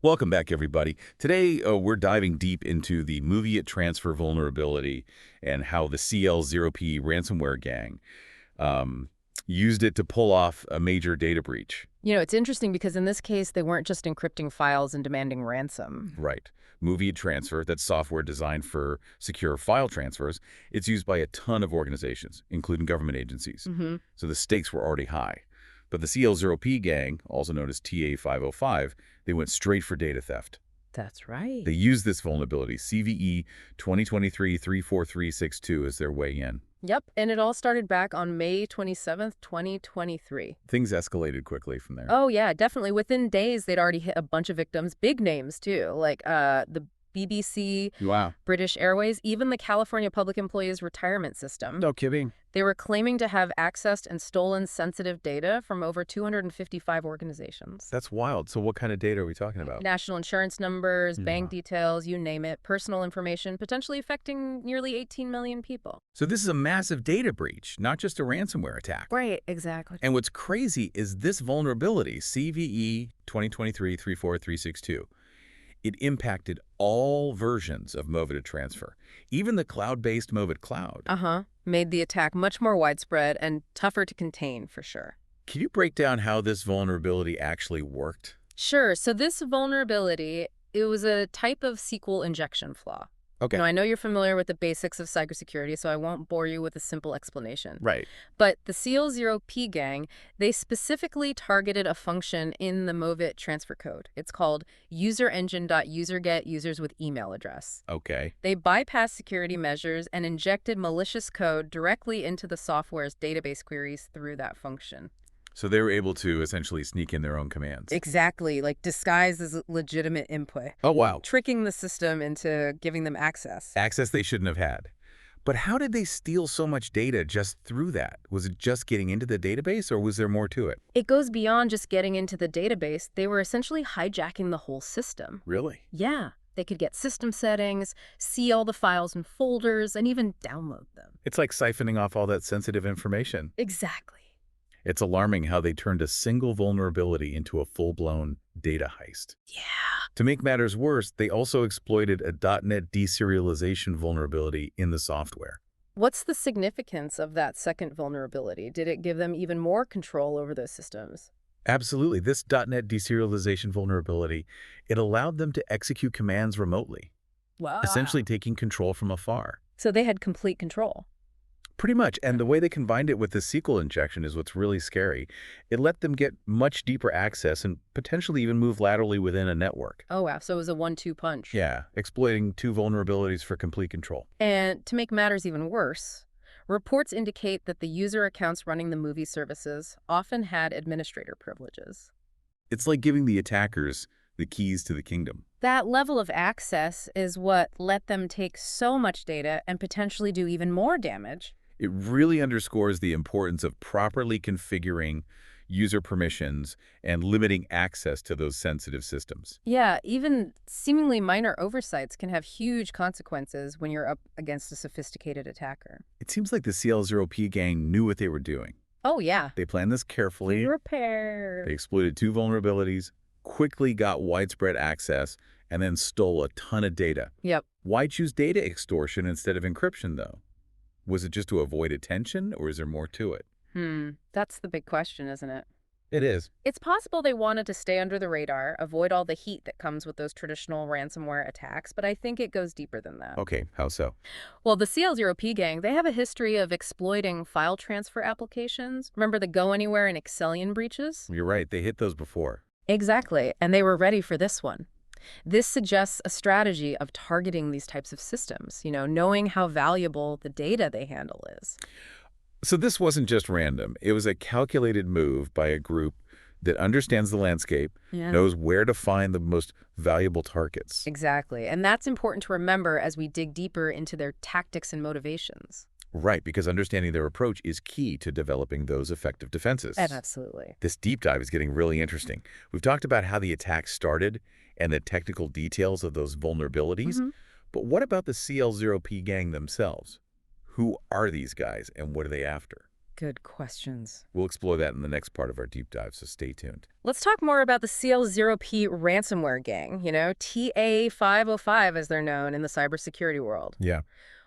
Welcome back, everybody. Today, we're diving deep into the MOVEit transfer vulnerability and how the CL0P ransomware gang um, used it to pull off a major data breach. It's interesting because in this case, they weren't just encrypting files and demanding ransom. Right. MOVEit transfer, that's software designed for secure file transfers. It's used by a ton of organizations, including government agencies. hmm So the stakes were already high. But the CL0P gang, also known as TA505, they went straight for data theft. That's right. They used this vulnerability, CVE 2023-34362, as their way in. Yep, and it all started back on May 27th, 2023. Things escalated quickly from there. Oh, yeah, definitely. Within days, they'd already hit a bunch of victims, big names, too, like the BBC, Wow. British Airways, even the California Public Employees Retirement System. No kidding. They were claiming to have accessed and stolen sensitive data from over 255 organizations. That's wild. So what kind of data are we talking about? National insurance numbers, Yeah. bank details, you name it, personal information, potentially affecting nearly 18 million people. So this is a massive data breach, not just a ransomware attack. Right, exactly. And what's crazy is this vulnerability, CVE 2023-34362, it impacted all versions of MOVEit transfer, even the cloud-based MOVEit Cloud. Made the attack much more widespread and tougher to contain, for sure. Can you break down how this vulnerability actually worked? Sure, so this vulnerability, it was a type of SQL injection flaw. Okay. I know you're familiar with the basics of cybersecurity, so I won't bore you with a simple explanation. Right. But the CL0P gang, they specifically targeted a function in the MOVEit transfer code. It's called userengine.userget users with email address. Okay. They bypassed security measures and injected malicious code directly into the software's database queries through that function. So they were able to essentially sneak in their own commands. Exactly, like disguised as legitimate input, Oh, wow. tricking the system into giving them access. Access they shouldn't have had. But how did they steal so much data just through that? Was it just getting into the database, or was there more to it? It goes beyond just getting into the database. They were essentially hijacking the whole system. Really? Yeah, they could get system settings, see all the files and folders, and even download them. It's like siphoning off all that sensitive information. Exactly. It's alarming how they turned a single vulnerability into a full-blown data heist. Yeah. To make matters worse, they also exploited a .NET deserialization vulnerability in the software. What's the significance of that second vulnerability? Did it give them even more control over those systems? Absolutely. This .NET deserialization vulnerability, it allowed them to execute commands remotely, Wow. essentially taking control from afar. So they had complete control. Pretty much. And the way they combined it with the SQL injection is what's really scary. It let them get much deeper access and potentially even move laterally within a network. Oh, wow. So it was a 1-2 punch. Yeah, exploiting two vulnerabilities for complete control. And to make matters even worse, reports indicate that the user accounts running the movie services often had administrator privileges. It's like giving the attackers the keys to the kingdom. That level of access is what let them take so much data and potentially do even more damage. It really underscores the importance of properly configuring user permissions and limiting access to those sensitive systems. Yeah, even seemingly minor oversights can have huge consequences when you're up against a sophisticated attacker. It seems like the CL0P gang knew what they were doing. Oh, yeah. They planned this carefully. Repair. They exploited two vulnerabilities, quickly got widespread access, and then stole a ton of data. Yep. Why choose data extortion instead of encryption, though? Was it just to avoid attention, or is there more to it? That's the big question, isn't it? It is. It's possible they wanted to stay under the radar, avoid all the heat that comes with those traditional ransomware attacks, but I think it goes deeper than that. Okay, how so? Well, the CL0P gang, they have a history of exploiting file transfer applications. Remember the Go Anywhere and Excelian breaches? You're right, they hit those before. Exactly, and they were ready for this one. This suggests a strategy of targeting these types of systems, knowing how valuable the data they handle is. So this wasn't just random. It was a calculated move by a group that understands the landscape, knows where to find the most valuable targets. Exactly, and that's important to remember as we dig deeper into their tactics and motivations. Right, because understanding their approach is key to developing those effective defenses. Absolutely. This deep dive is getting really interesting. We've talked about how the attack started and the technical details of those vulnerabilities. But what about the CL0P gang themselves? Who are these guys and what are they after? Good questions. We'll explore that in the next part of our deep dive, so stay tuned. Let's talk more about the CL0P ransomware gang, TA505 as they're known in the cybersecurity world. Yeah.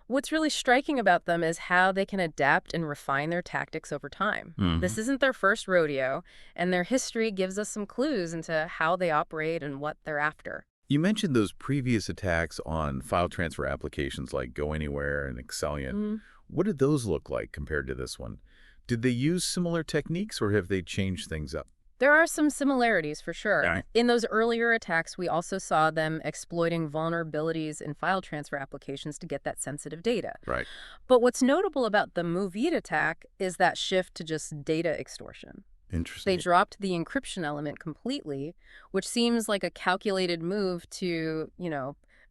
What's really striking about them is how they can adapt and refine their tactics over time. This isn't their first rodeo, and their history gives us some clues into how they operate and what they're after. You mentioned those previous attacks on file transfer applications like GoAnywhere and Excellion. What did those look like compared to this one? Did they use similar techniques, or have they changed things up? There are some similarities for sure. All right. In those earlier attacks, we also saw them exploiting vulnerabilities in file transfer applications to get that sensitive data. Right. But what's notable about the MOVEit attack is that shift to just data extortion. Interesting. They dropped the encryption element completely, which seems like a calculated move to,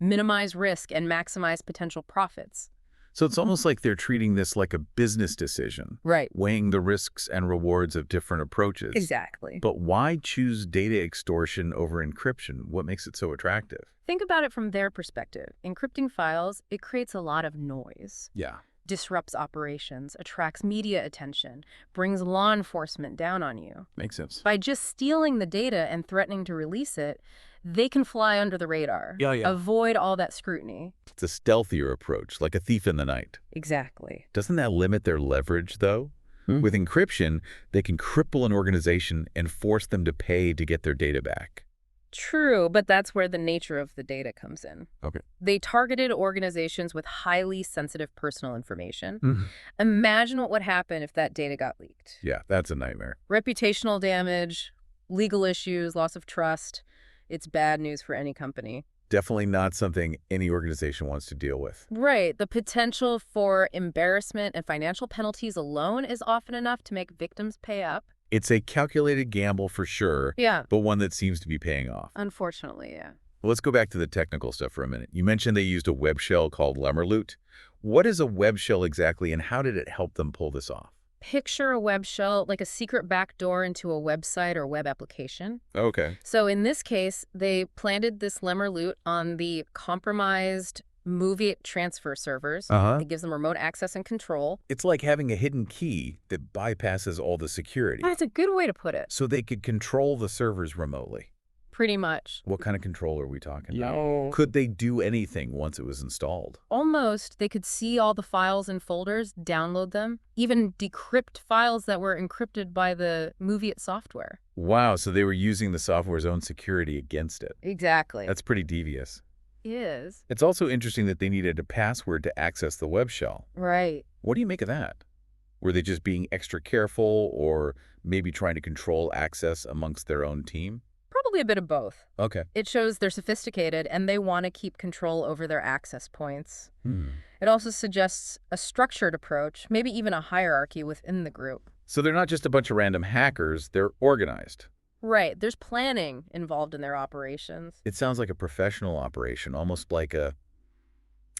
minimize risk and maximize potential profits. So it's almost like they're treating this like a business decision, Right. weighing the risks and rewards of different approaches. Exactly. But why choose data extortion over encryption? What makes it so attractive? Think about it from their perspective. Encrypting files, it creates a lot of noise. Yeah. Disrupts operations, attracts media attention, brings law enforcement down on you. Makes sense. By just stealing the data and threatening to release it, they can fly under the radar. Yeah. Avoid all that scrutiny. It's a stealthier approach, like a thief in the night. Exactly. Doesn't that limit their leverage, though? With encryption, they can cripple an organization and force them to pay to get their data back. True, but that's where the nature of the data comes in. Okay. They targeted organizations with highly sensitive personal information. Imagine what would happen if that data got leaked. Yeah, that's a nightmare. Reputational damage, legal issues, loss of trust. It's bad news for any company. Definitely not something any organization wants to deal with. Right. The potential for embarrassment and financial penalties alone is often enough to make victims pay up. It's a calculated gamble for sure, Yeah. but one that seems to be paying off. Unfortunately, yeah. Well, let's go back to the technical stuff for a minute. You mentioned they used a web shell called Lemmerloot. What is a web shell exactly, and how did it help them pull this off? Picture a web shell like a secret backdoor into a website or web application. Okay. So in this case, they planted this Lemmerloot on the compromised MOVEit transfer servers. It gives them remote access and control. It's like having a hidden key that bypasses all the security. That's a good way to put it. So they could control the servers remotely. Pretty much. What kind of control are we talking about? Could they do anything once it was installed? Almost. They could see all the files and folders, download them, even decrypt files that were encrypted by the MOVEit software. Wow, so they were using the software's own security against it. Exactly. That's pretty devious. Is. It's also interesting that they needed a password to access the web shell. Right. What do you make of that? Were they just being extra careful, or maybe trying to control access amongst their own team? Probably a bit of both. Okay. It shows they're sophisticated and they want to keep control over their access points. It also suggests a structured approach, maybe even a hierarchy within the group. So they're not just a bunch of random hackers, they're organized. Right. There's planning involved in their operations. It sounds like a professional operation, almost like a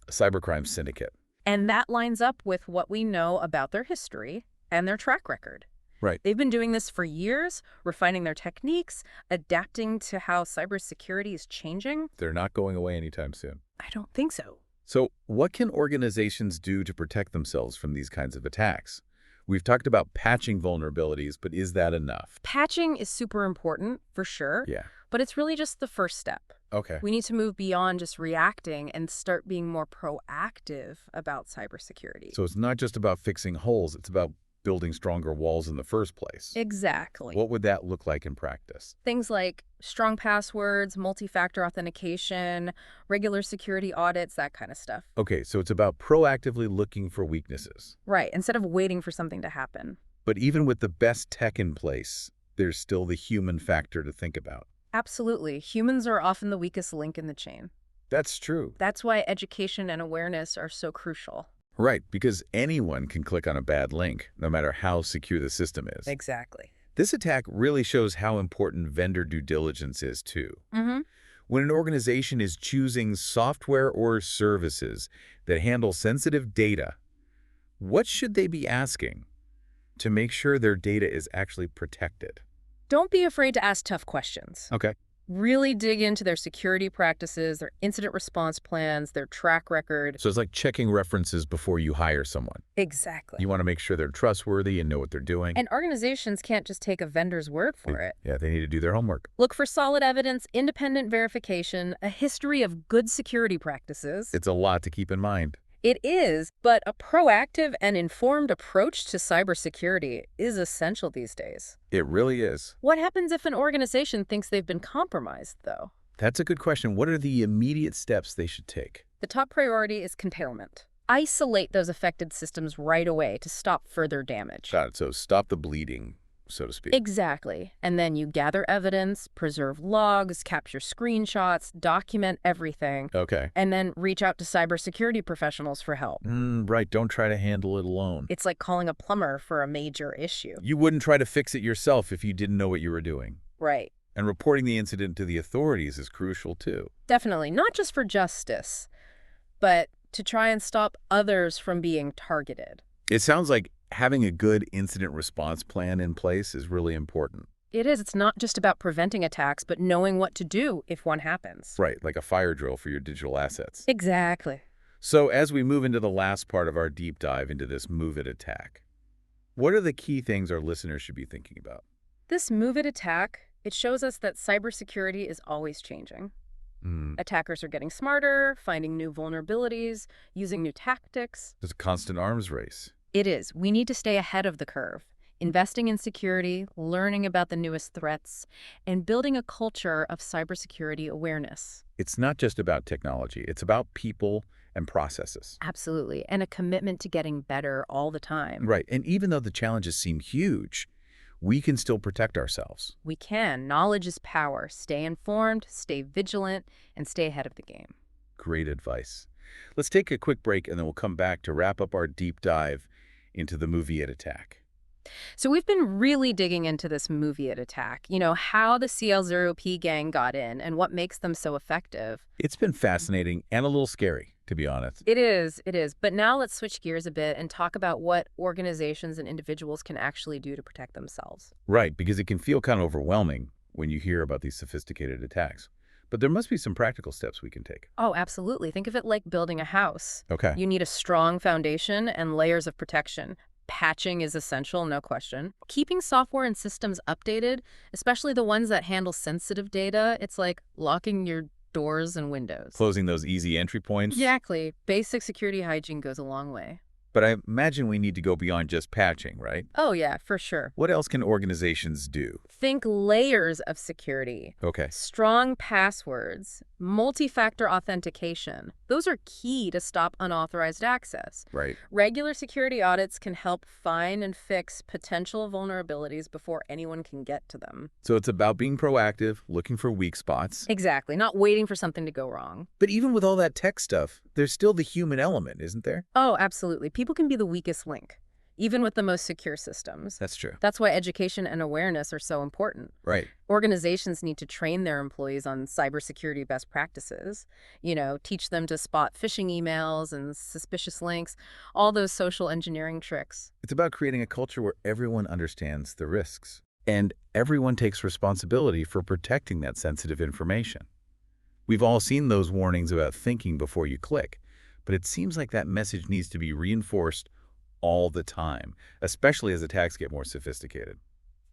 cybercrime syndicate. And that lines up with what we know about their history and their track record. Right. They've been doing this for years, refining their techniques, adapting to how cybersecurity is changing. They're not going away anytime soon. I don't think so. So what can organizations do to protect themselves from these kinds of attacks? We've talked about patching vulnerabilities, but is that enough? Patching is super important, for sure. Yeah. But it's really just the first step. Okay. We need to move beyond just reacting and start being more proactive about cybersecurity. So it's not just about fixing holes, it's about building stronger walls in the first place. Exactly. What would that look like in practice? Things like strong passwords, multi-factor authentication, regular security audits, that kind of stuff. Okay, so it's about proactively looking for weaknesses. Right, instead of waiting for something to happen. But even with the best tech in place, there's still the human factor to think about. Absolutely. Humans are often the weakest link in the chain. That's true. That's why education and awareness are so crucial. Right, because anyone can click on a bad link, no matter how secure the system is. Exactly. This attack really shows how important vendor due diligence is, too. When an organization is choosing software or services that handle sensitive data, what should they be asking to make sure their data is actually protected? Don't be afraid to ask tough questions. Okay. Really dig into their security practices, their incident response plans, their track record. So it's like checking references before you hire someone. You Exactly. want to make sure they're trustworthy and know what they're doing. And organizations can't just take a vendor's word for it. Yeah, they need to do their homework. Look for solid evidence, independent verification, a history of good security practices. It's a lot to keep in mind. It is, but a proactive and informed approach to cybersecurity is essential these days. It really is. What happens if an organization thinks they've been compromised, though? That's a good question. What are the immediate steps they should take? The top priority is containment. Isolate those affected systems right away to stop further damage. Got it. So stop the bleeding, so to speak. Exactly. And then you gather evidence, preserve logs, capture screenshots, document everything, Okay. and then reach out to cybersecurity professionals for help. Right. Don't try to handle it alone. It's like calling a plumber for a major issue. You wouldn't try to fix it yourself if you didn't know what you were doing. Right. And reporting the incident to the authorities is crucial, too. Definitely. Not just for justice, but to try and stop others from being targeted. It sounds like having a good incident response plan in place is really important. It is. It's not just about preventing attacks, but knowing what to do if one happens. Right, like a fire drill for your digital assets. Exactly. So as we move into the last part of our deep dive into this MOVEit attack, what are the key things our listeners should be thinking about? This MOVEit attack, it shows us that cybersecurity is always changing. Attackers are getting smarter, finding new vulnerabilities, using new tactics. There's a constant arms race. It is. We need to stay ahead of the curve, investing in security, learning about the newest threats, and building a culture of cybersecurity awareness. It's not just about technology. It's about people and processes. Absolutely. And a commitment to getting better all the time. Right. And even though the challenges seem huge, we can still protect ourselves. We can. Knowledge is power. Stay informed, stay vigilant, and stay ahead of the game. Great advice. Let's take a quick break and then we'll come back to wrap up our deep dive into the MOVEit attack. So we've been really digging into this MOVEit attack, how the CL0P gang got in and what makes them so effective. It's been fascinating and a little scary, to be honest. It is. But now let's switch gears a bit and talk about what organizations and individuals can actually do to protect themselves. Right, because it can feel kind of overwhelming when you hear about these sophisticated attacks. But there must be some practical steps we can take. Oh, absolutely. Think of it like building a house. Okay. You need a strong foundation and layers of protection. Patching is essential, no question. Keeping software and systems updated, especially the ones that handle sensitive data, it's like locking your doors and windows. Closing those easy entry points. Exactly. Basic security hygiene goes a long way. But I imagine we need to go beyond just patching, right? Oh, yeah, for sure. What else can organizations do? Think layers of security. Okay. Strong passwords, multi-factor authentication. Those are key to stop unauthorized access. Right. Regular security audits can help find and fix potential vulnerabilities before anyone can get to them. So it's about being proactive, looking for weak spots. Exactly, not waiting for something to go wrong. But even with all that tech stuff, there's still the human element, isn't there? Oh, absolutely. People can be the weakest link, even with the most secure systems. That's true. That's why education and awareness are so important. Right. Organizations need to train their employees on cybersecurity best practices, teach them to spot phishing emails and suspicious links, all those social engineering tricks. It's about creating a culture where everyone understands the risks and everyone takes responsibility for protecting that sensitive information. We've all seen those warnings about thinking before you click, but it seems like that message needs to be reinforced all the time, especially as attacks get more sophisticated.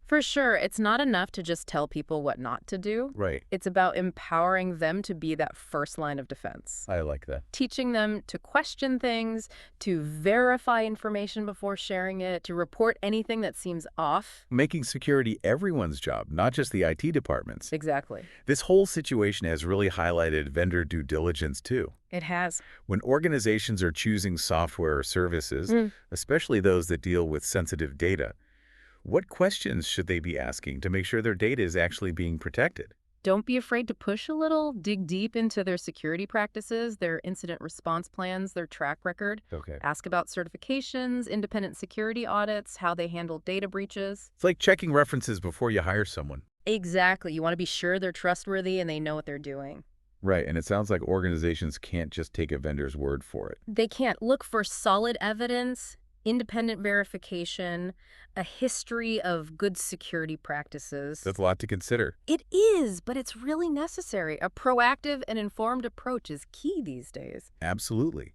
For sure, it's not enough to just tell people what not to do. Right. It's about empowering them to be that first line of defense. I like that. Teaching them to question things, to verify information before sharing it, to report anything that seems off. Making security everyone's job, not just the IT departments. Exactly. This whole situation has really highlighted vendor due diligence, too. It has. When organizations are choosing software or services, especially those that deal with sensitive data, what questions should they be asking to make sure their data is actually being protected? Don't be afraid to push a little, dig deep into their security practices, their incident response plans, their track record. Okay. Ask about certifications, independent security audits, how they handle data breaches. It's like checking references before you hire someone. Exactly. You want to be sure they're trustworthy and they know what they're doing. Right, and it sounds like organizations can't just take a vendor's word for it. They can't. Look for solid evidence, independent verification, a history of good security practices. That's a lot to consider. It is, but it's really necessary. A proactive and informed approach is key these days. Absolutely.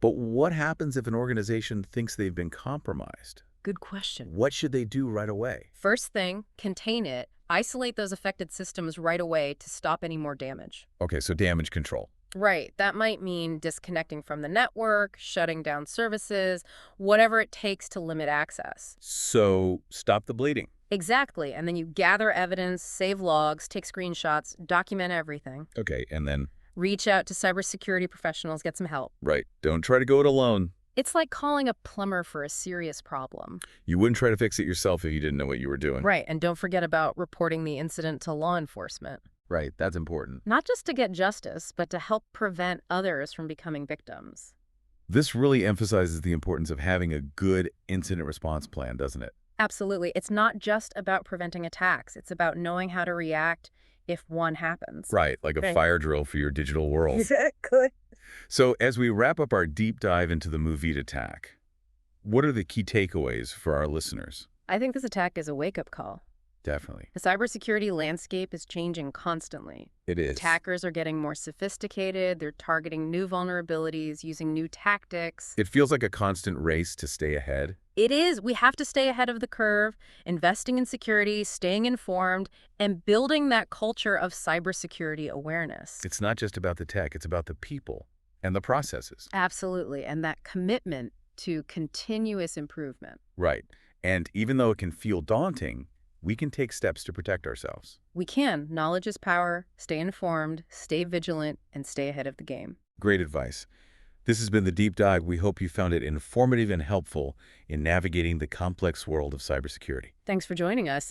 But what happens if an organization thinks they've been compromised? Good question. What should they do right away? First thing, contain it. Isolate those affected systems right away to stop any more damage. Okay, so damage control. Right. That might mean disconnecting from the network, shutting down services, whatever it takes to limit access. So stop the bleeding. Exactly. And then you gather evidence, save logs, take screenshots, document everything. Okay, and then, Reach out to cybersecurity professionals, get some help. right, don't try to go it alone. It's like calling a plumber for a serious problem. You wouldn't try to fix it yourself if you didn't know what you were doing. Right. And don't forget about reporting the incident to law enforcement. Right, that's important. Not just to get justice, but to help prevent others from becoming victims. This really emphasizes the importance of having a good incident response plan, doesn't it? Absolutely. It's not just about preventing attacks. It's about knowing how to react if one happens. Right, like a Right. fire drill for your digital world. Exactly. So as we wrap up our deep dive into the MOVEit attack, what are the key takeaways for our listeners? I think this attack is a wake-up call. Definitely. The cybersecurity landscape is changing constantly. It is. Attackers are getting more sophisticated. They're targeting new vulnerabilities, using new tactics. It feels like a constant race to stay ahead. It is. We have to stay ahead of the curve, investing in security, staying informed, and building that culture of cybersecurity awareness. It's not just about the tech, it's about the people and the processes. Absolutely. And that commitment to continuous improvement. Right. And even though it can feel daunting, we can take steps to protect ourselves. We can. Knowledge is power. Stay informed, stay vigilant, and stay ahead of the game. Great advice. This has been the Deep Dive. We hope you found it informative and helpful in navigating the complex world of cybersecurity. Thanks for joining us.